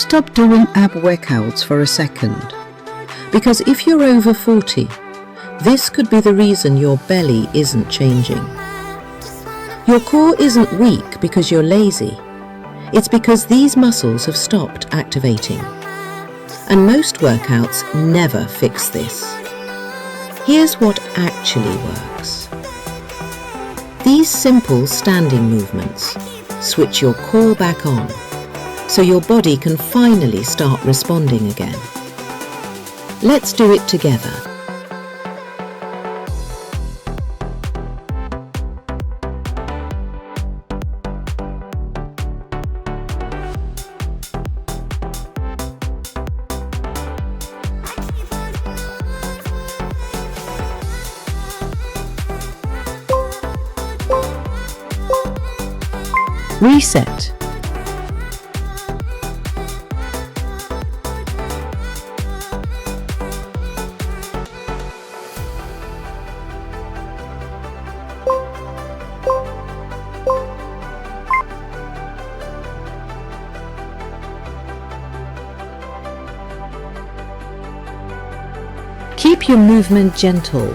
Stop doing ab workouts for a second. Because if you're over 40, this could be the reason your belly isn't changing. Your core isn't weak because you're lazy. It's because these muscles have stopped activating. And most workouts never fix this. Here's what actually works. These simple standing movements switch your core back on, so your body can finally start responding again. Let's do it together. Reset. Keep your movement gentle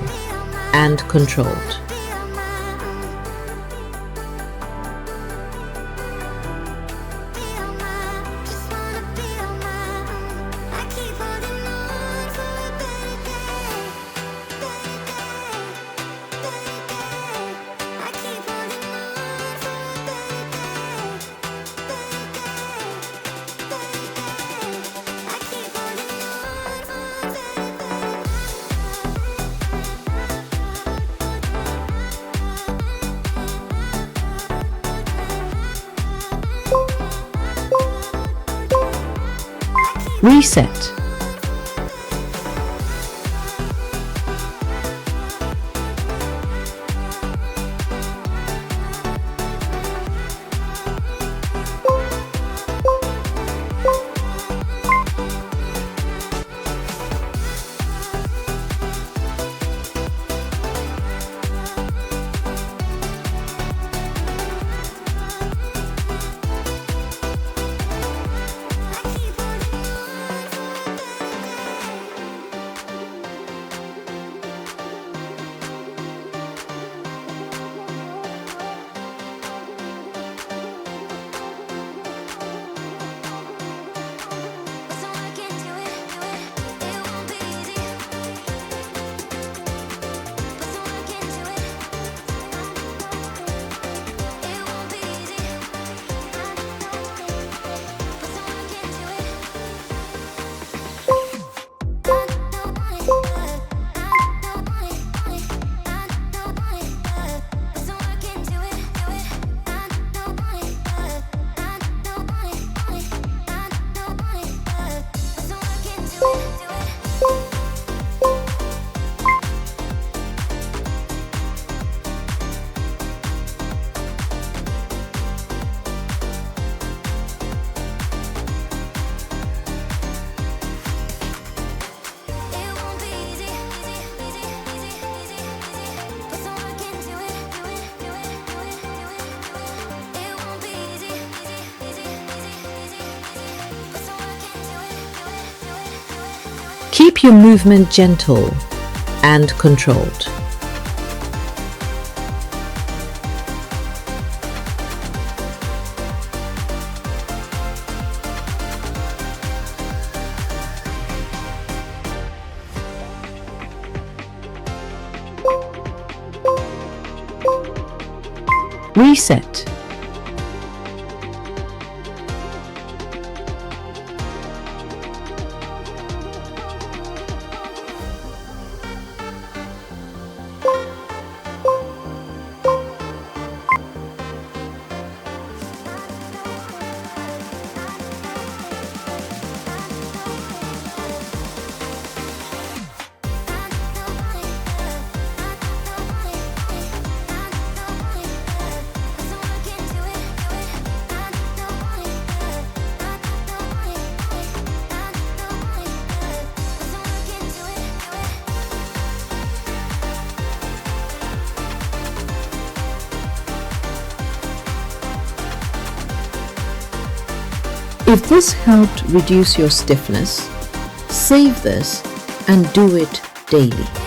and controlled. Reset. Keep your movement gentle and controlled. Reset. If this helped reduce your stiffness, save this and do it daily.